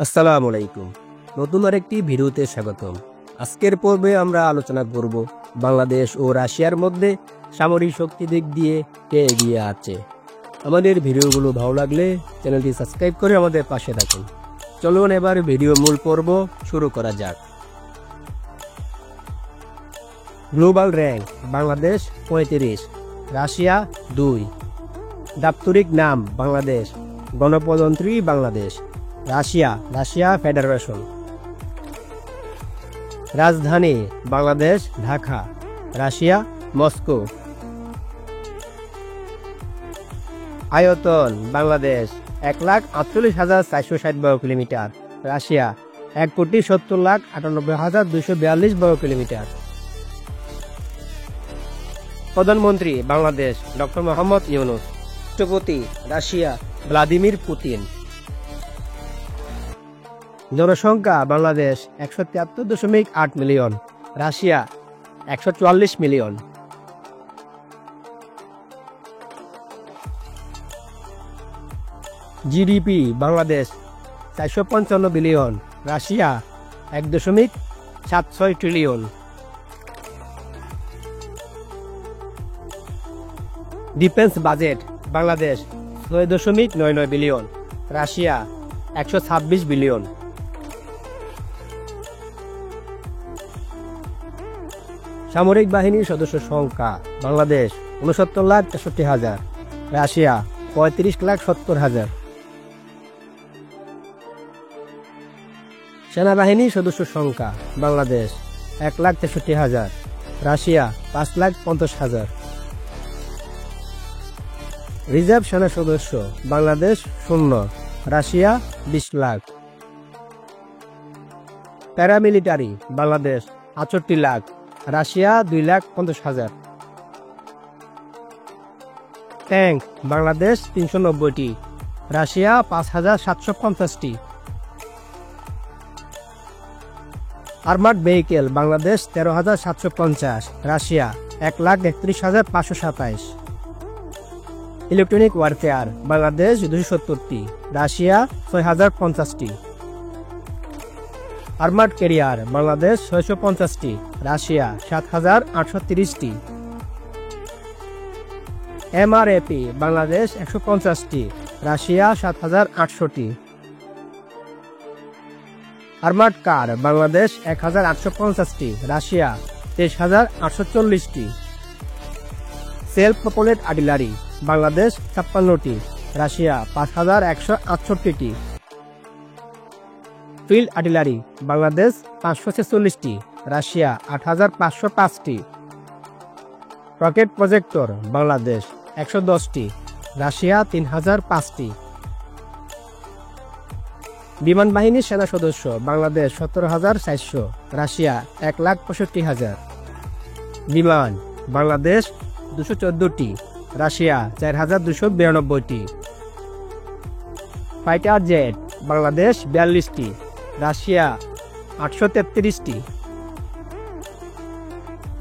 আসসালামু আলাইকুম। নতুন আরেকটি ভিডিওতে স্বাগতম। আজকের পর্বে আমরা আলোচনা করব বাংলাদেশ ও রাশিয়ার মধ্যে সামরিক শক্তি দিক দিয়ে কে এগিয়ে আছে। আমাদের ভিডিওগুলো ভালো লাগলে চ্যানেলটি সাবস্ক্রাইব করে আমাদের পাশে থাকুন। চলুন এবার ভিডিও মূল পর্ব শুরু করা যাক। Global rank: Bangladesh 35, Russia 2। দাপ্তরিক নাম: বাংলাদেশ, গণপ্রজাতন্ত্রী বাংলাদেশ, রাশিয়া ফেডারেশন। রাজধানী: বাংলাদেশ ঢাকা, রাশিয়া মস্কো। আয়তন: বাংলাদেশ 1,48,460 বর্গ কিলোমিটার, রাশিয়া 1,70,98,242 বর্গ কিলোমিটার। প্রধানমন্ত্রী: বাংলাদেশ ডক্টর মোহাম্মদ ইউনূস। রাষ্ট্রপতি: রাশিয়া ভ্লাদিমির পুতিন। জনসংখ্যা: Bangladesh 173.8 million, Russia 144 million. GDP: Bangladesh 455 billion, Russia 1.76 trillion. Defence budget: Bangladesh 6.99 billion, Russia 126 billion. সামরিক বাহিনীর সদস্য সংখ্যা: বাংলাদেশ 69,63,000, রাশিয়া 35,70,000। সেনাবাহিনীর সদস্য সংখ্যা: বাংলাদেশ 1,63,000, রাশিয়া 5,50,000। রিজার্ভ সেনা সদস্য: Bangladesh 0, Russia 20 lakh. Paramilitary: Bangladesh 68 lakh, Russia 2,50,000। Tank: Bangladesh 390টি, রাশিয়া 5,750টি। Armoured vehicle: Bangladesh 13,750, Russia 1,31,527। Electronic warfare: Bangladesh 270টি, রাশিয়া 6,050টি। আর্মার্ড ক্যারিয়ার: বাংলাদেশ 650টি, রাশিয়া 7,830টি। এমআরএপি: বাংলাদেশ 150টি, রাশিয়া 7,800টি। আর্মার্ড কার: বাংলাদেশ 1,850টি, রাশিয়া 23,840টি। সেলফ প্রপোলেড আর্টিলারি: বাংলাদেশ 56টি, রাশিয়া 5,168টি। ফিল্ড আর্টিলারি: বাংলাদেশ 546টি, রাশিয়া 8,505টি। রকেট প্রজেক্টর: বাংলাদেশ 110টি, রাশিয়া 3,005টি। বিমান বাহিনীর সেনা সদস্য: বাংলাদেশ 17,400, রাশিয়া 1,65,000। বিমান: বাংলাদেশ 214টি, রাশিয়া 4,292টি। ফাইটার জেট: বাংলাদেশ 42টি, রাশিয়া 833টি।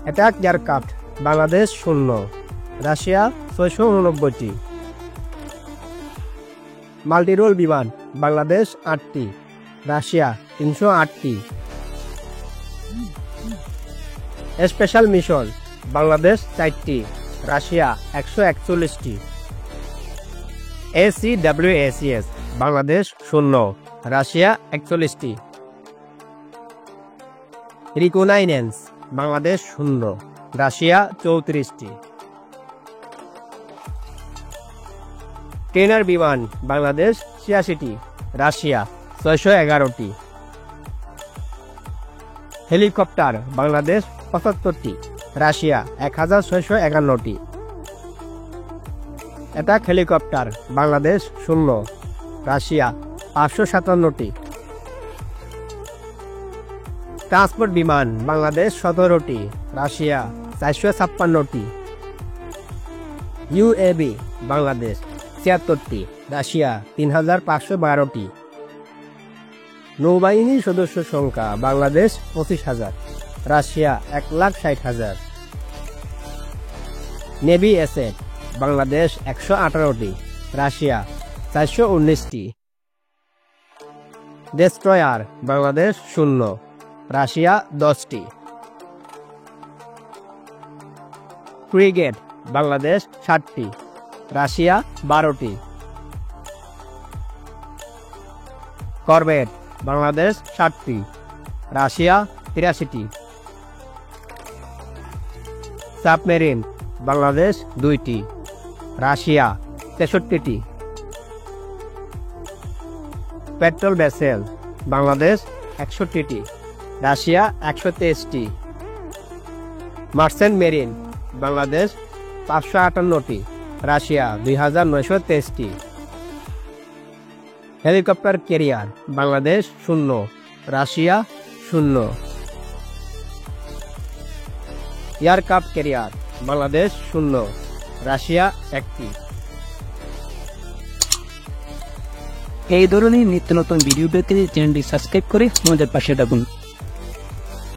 অ্যাটাক এয়ারক্রাফট: বাংলাদেশ 0, রাশিয়া 689টি। মাল্টিরোল বিমান: বাংলাদেশ 8টি, রাশিয়া 308টি। স্পেশাল মিশন: বাংলাদেশ 4টি, রাশিয়া 141টি। ACWACS: বাংলাদেশ 0, রাশিয়া 41টি। রিকনাইন্যান্স: বাংলাদেশ 0, রাশিয়া 34টি। ট্রেনার বিমান: বাংলাদেশ 86টি, রাশিয়া 611টি। হেলিকপ্টার: বাংলাদেশ 75টি, রাশিয়া 1,651টি। অ্যাটাক হেলিকপ্টার: বাংলাদেশ 0, রাশিয়া 557টি। ট্রান্সপোর্ট বিমান: বাংলাদেশ 17টি, রাশিয়া 456টি। ইউএভি: বাংলাদেশ 76টি, রাশিয়া 3,512টি। নৌবাহিনীর সদস্য সংখ্যা: Bangladesh 25,000, Russia 1,60,000। Navy asset: Bangladesh 118টি, রাশিয়া 419টি। ডেস্ট্রয়ার বাংলাদেশ 0, রাশিয়া 10টি। ফ্রিগেট বাংলাদেশ 7টি, রাশিয়া 12টি। করভেট বাংলাদেশ 7টি, রাশিয়া 83টি। সাবমেরিন বাংলাদেশ 2টি, রাশিয়া 63টি। পেট্রোল ভেসেল বাংলাদেশ 61টি, রাশিয়া 123টি। মার্চেন্ট মেরিন বাংলাদেশ 558টি, রাশিয়া 2923টি। Helicopter carrier Bangladesh 0, Russia 0। Aircraft carrier Bangladesh 0, Russia 1টি। এই ধরনের নিত্য নতুন ভিডিও পেতে চ্যানেলটি সাবস্ক্রাইব করে আমাদের পাশে থাকুন।